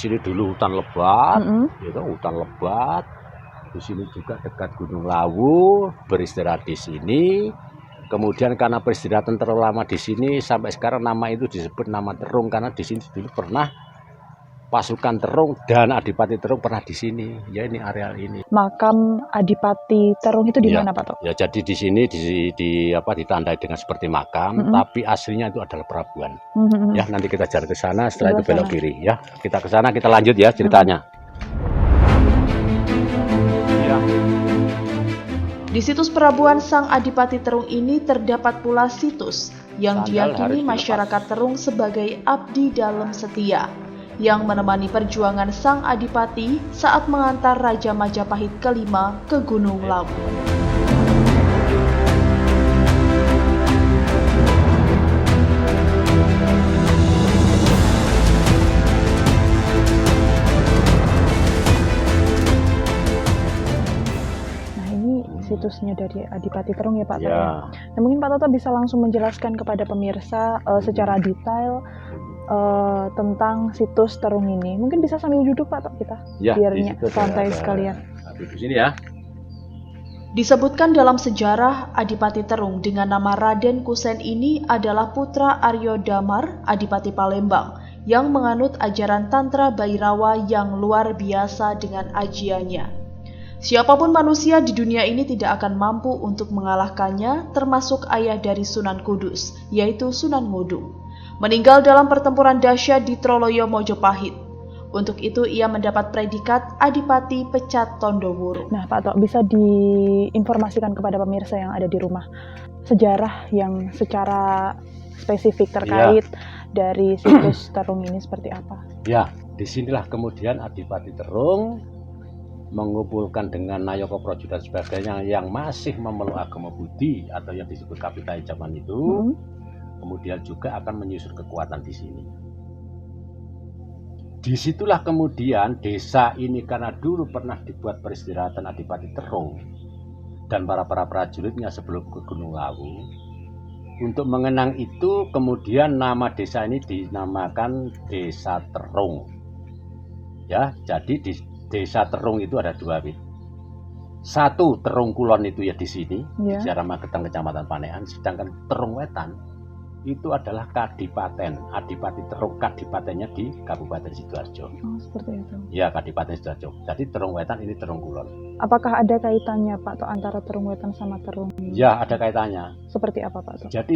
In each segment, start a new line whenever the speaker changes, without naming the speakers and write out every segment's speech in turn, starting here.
sini dulu hutan lebat,
Mm-mm.
gitu, hutan lebat. Di sini juga dekat Gunung Lawu, beristirahat di sini. Kemudian karena peristirahatan terlalu lama di sini, sampai sekarang nama itu disebut nama Terung karena di sini dulu pernah pasukan Terung dan Adipati Terung pernah di sini. Ya ini areal ini.
Makam Adipati Terung itu di
Ya,
mana Pak Tok?
ya jadi di sini ditandai dengan seperti makam,
Mm-mm.
tapi aslinya itu adalah pelabuhan.
Mm-mm.
Ya, nanti kita jalan ke sana, setelah itu
Sebelah
belok kiri ya. Kita ke sana, kita lanjut ya ceritanya. Ya.
Di situs pelabuhan Sang Adipati Terung ini terdapat pula situs yang
Sandal
diyakini
harus dilepas.
masyarakat Terung sebagai abdi dalam setia yang menemani perjuangan Sang Adipati saat mengantar Raja Majapahit kelima ke Gunung Lawu.
Nah ini situsnya dari Adipati Terung ya Pak Tok.
Ya.
Nah, mungkin Pak Toto bisa langsung menjelaskan kepada pemirsa secara detail tentang situs Terung ini. Mungkin bisa sambil duduk Pak Tok kita,
Ya,
biar
di situ
santai
ada-
sekalian.
Di sini ya.
Disebutkan dalam sejarah, Adipati Terung dengan nama Raden Kusen ini adalah putra Aryo Damar, Adipati Palembang, yang menganut ajaran Tantra Bhairawa yang luar biasa dengan ajiannya. Siapapun manusia di dunia ini tidak akan mampu untuk mengalahkannya, termasuk ayah dari Sunan Kudus, yaitu Sunan Ngudung. Meninggal dalam pertempuran dahsyat di Troloyo Mojopahit. Untuk itu ia mendapat predikat Adipati Pecat Tondowuro.
Nah Pak Tok, bisa diinformasikan kepada pemirsa yang ada di rumah sejarah yang secara spesifik terkait dari situs Terung ini seperti apa?
Ya, disinilah kemudian Adipati Terung mengumpulkan dengan Nayaka Prajurit dan sebagainya yang masih memeluk agama Budi atau yang disebut Kapitai zaman itu, kemudian juga akan menyusun kekuatan di sini. Disitulah kemudian desa ini karena dulu pernah dibuat peristirahatan Adipati Terung dan para prajuritnya sebelum ke Gunung Lawu. Untuk mengenang itu kemudian nama desa ini dinamakan Desa Terung. Ya, jadi di Desa Terung itu ada dua wit. Satu Terung Kulon itu ya di sini, di daerah Magetan Kecamatan Panean, sedangkan Terung Wetan itu adalah Kadipaten. Adipati Terung kadipatennya di Kabupaten Sidoarjo.
Oh, seperti itu.
Ya, Kadipaten Sidoarjo. Jadi Terung Wetan ini Terung Kulon.
Apakah ada kaitannya Pak Tok antara Terung Wetan sama Terung?
Ya, ada kaitannya.
Seperti apa Pak Tok?
Jadi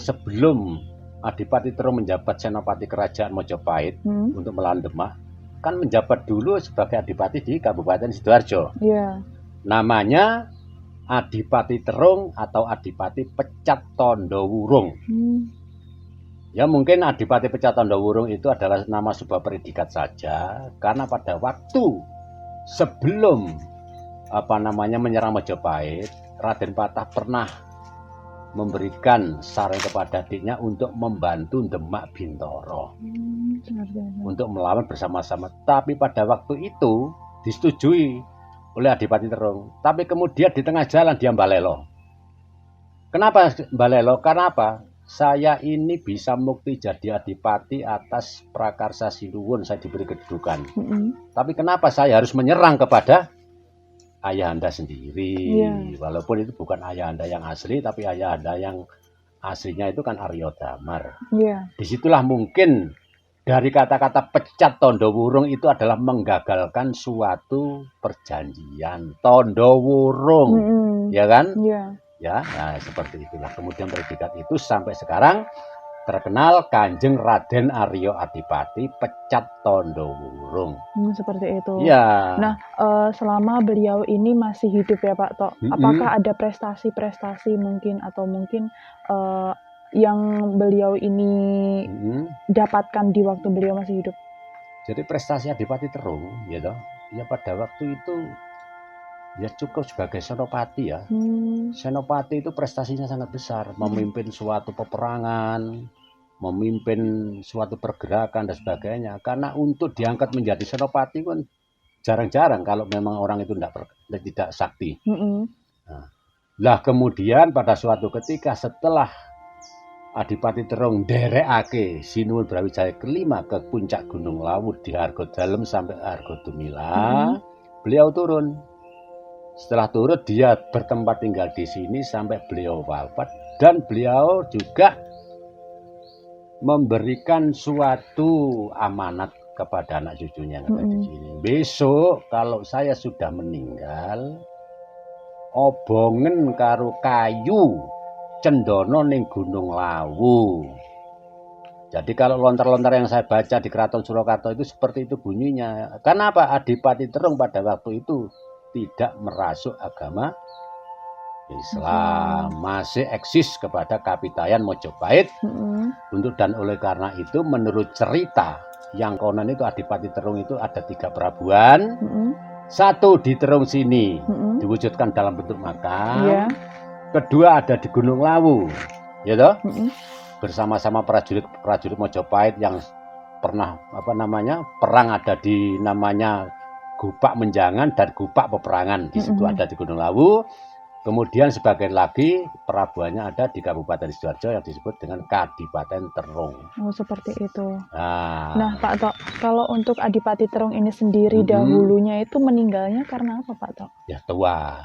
sebelum Adipati Terung menjabat Senopati Kerajaan Mojopahit untuk melawan Demak, kan menjabat dulu sebagai Adipati di Kabupaten Sidoarjo.
Iya.
Namanya Adipati Terung atau Adipati Pecat Tondowurung. Ya mungkin Adipati Pecat Tondowurung itu adalah nama sebuah predikat saja, karena pada waktu sebelum menyerang Majapahit, Raden Patah pernah memberikan saran kepada adiknya untuk membantu Demak Bintoro untuk melawan bersama-sama. Tapi pada waktu itu disetujui oleh Adipati Terung. Tapi kemudian di tengah jalan dia balelo. Kenapa balelo? Karena apa? Saya ini bisa mukti jadi adipati atas prakarsa Sinuwun, saya diberi kedudukan. Tapi kenapa saya harus menyerang kepada ayahanda sendiri? Walaupun itu bukan ayahanda yang asli, tapi ayahanda yang aslinya itu kan Aryo Damar. Disitulah mungkin dari kata-kata Pecat Tondowurung itu adalah menggagalkan suatu perjanjian. Tondowurung, ya kan? Ya, nah seperti itulah. Kemudian predikat itu sampai sekarang terkenal Kanjeng Raden Aryo Adipati Pecat Tondowurung.
Seperti itu.
Ya.
Nah, selama beliau ini masih hidup ya Pak Tok, apakah ada prestasi-prestasi mungkin atau mungkin yang beliau ini dapatkan di waktu beliau masih hidup?
Jadi prestasi Adipati Terung, ya toh, ya pada waktu itu ya cukup sebagai senopati ya. Senopati itu prestasinya sangat besar, memimpin suatu peperangan, memimpin suatu pergerakan dan sebagainya. Karena untuk diangkat menjadi senopati kan jarang-jarang kalau memang orang itu tidak sakti. Nah, kemudian pada suatu ketika setelah Adipati Terung nderekake Sinuwun Brawijaya kelima ke puncak Gunung Lawu di Argodalem sampai Argodumila, beliau turun. Setelah turun dia bertempat tinggal di sini sampai beliau wafat, dan beliau juga memberikan suatu amanat kepada anak cucunya yang ada di sini. Besok kalau saya sudah meninggal, obongen karo kayu cendono ning Gunung Lawu. Jadi kalau lontar-lontar yang saya baca di Keraton Surakarta itu seperti itu bunyinya. Kenapa? Adipati Terung pada waktu itu tidak merasuk agama Islam, masih eksis kepada Kapitayan Mojopahit. Dan oleh karena itu menurut cerita yang konon itu Adipati Terung itu ada 3 perabuan. Satu di Terung sini diwujudkan dalam bentuk makam. Kedua ada di Gunung Lawu, ya toh? Bersama-sama prajurit Mojopahit yang pernah perang ada di namanya Gupak Menjangan dan Gupak Peperangan. Di situ ada di Gunung Lawu. Kemudian sebagian lagi perabuannya ada di Kabupaten Sidoarjo yang disebut dengan Kadipaten Terung.
Oh, seperti itu. Nah, Pak Tok, kalau untuk Adipati Terung ini sendiri dahulunya itu meninggalnya karena apa, Pak Tok?
Ya, tua.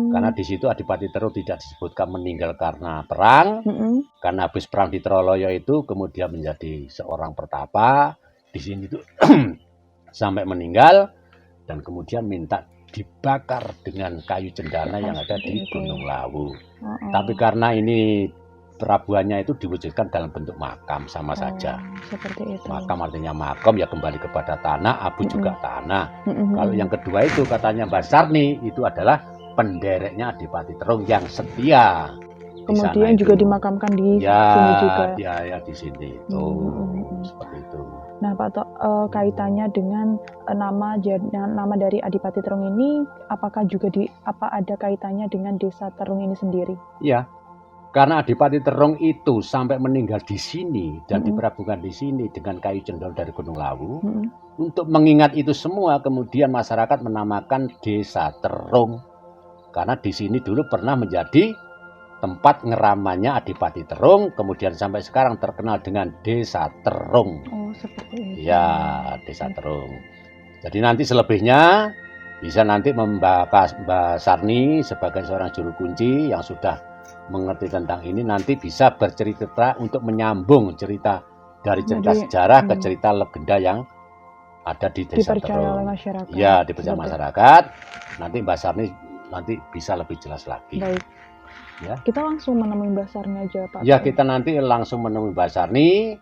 Karena di situ Adipati Terung tidak disebutkan meninggal karena perang. Karena habis perang di Troloyo itu kemudian menjadi seorang pertapa. Di sini itu sampai meninggal dan kemudian minta dibakar dengan kayu cendana yang ada di Gunung Lawu. Tapi karena ini perabuannya itu diwujudkan dalam bentuk makam sama saja.
Seperti itu.
Makam artinya makam ya kembali kepada tanah, abu juga tanah. Kalau yang kedua itu katanya Mbak Sarni itu adalah pendereknya Adipati Terung yang setia.
Kemudian juga dimakamkan di sini juga.
Ya di sini itu. Seperti itu.
Nah, Pak Tok, kaitannya dengan nama dari Adipati Terung ini, apakah juga ada kaitannya dengan Desa Terung ini sendiri?
Iya, karena Adipati Terung itu sampai meninggal di sini dan diperabukan di sini dengan kayu cendol dari Gunung Lawu. Untuk mengingat itu semua, kemudian masyarakat menamakan Desa Terung, karena di sini dulu pernah menjadi tempat ngeramannya Adipati Terung, kemudian sampai sekarang terkenal dengan Desa Terung.
Oh, seperti itu.
Ya, Desa Terung. Jadi nanti selebihnya bisa nanti membahas Mbak Sarni sebagai seorang juru kunci yang sudah mengerti tentang ini, nanti bisa bercerita untuk menyambung cerita dari cerita sejarah ke cerita legenda yang ada di Desa Terung. Ya, dipercaya masyarakat. Nanti Mbak Sarni nanti bisa lebih jelas lagi.
Baik. Ya. Kita langsung menemui Mbak Sarni aja, Pak.
Ya, kita nanti langsung menemui Mbak Sarni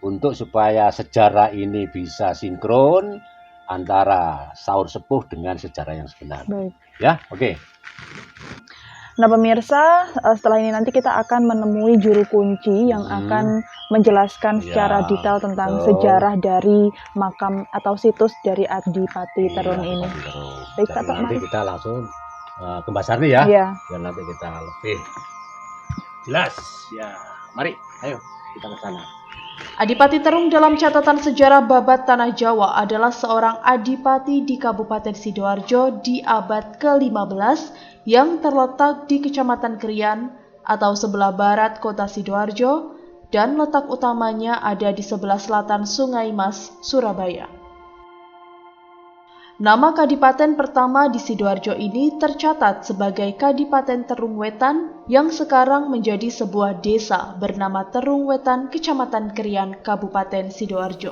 untuk supaya sejarah ini bisa sinkron antara Saur Sepuh dengan sejarah yang sebenar.
Baik.
Ya, oke.
Nah, pemirsa, setelah ini nanti kita akan menemui juru kunci yang akan menjelaskan secara detail tentang sejarah dari makam atau situs dari Adipati Terung ini.
Baik, Pak. Nanti kita langsung ke Mbak Sarni ya. Dan nanti kita lebih jelas. Ya, mari, ayo kita ke sana.
Adipati Terung dalam catatan sejarah babat Tanah Jawa adalah seorang adipati di Kabupaten Sidoarjo di abad ke-15 yang terletak di Kecamatan Krian atau sebelah barat kota Sidoarjo dan letak utamanya ada di sebelah selatan Sungai Mas, Surabaya. Nama kadipaten pertama di Sidoarjo ini tercatat sebagai Kadipaten Terung Wetan yang sekarang menjadi sebuah desa bernama Terung Wetan, Kecamatan Krian, Kabupaten Sidoarjo.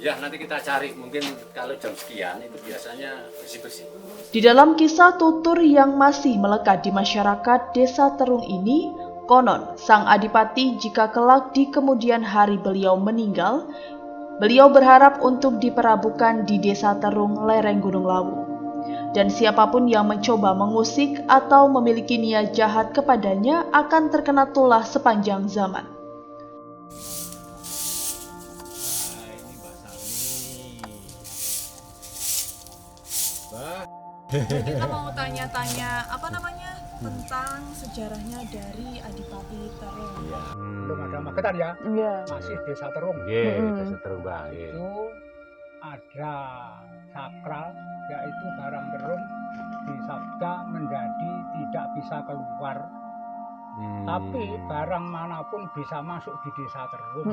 Ya, nanti kita cari, mungkin kalau jam sekian itu biasanya bersih-bersih.
Di dalam kisah tutur yang masih melekat di masyarakat desa Terung ini, konon sang adipati jika kelak di kemudian hari beliau meninggal, beliau berharap untuk diperabukan di Desa Terung, lereng Gunung Lawu. Dan siapapun yang mencoba mengusik atau memiliki niat jahat kepadanya akan terkena tulah sepanjang zaman.
Kita mau tanya-tanya tentang sejarahnya dari Adipati Terung.
Belum ada Magetan ya?
Iya.
Masih Desa Terung.
Desa Terung, Bang.
Itu ada sakral, yaitu barang terung disabda menjadi tidak bisa keluar Tapi barang manapun bisa masuk di desa Terung.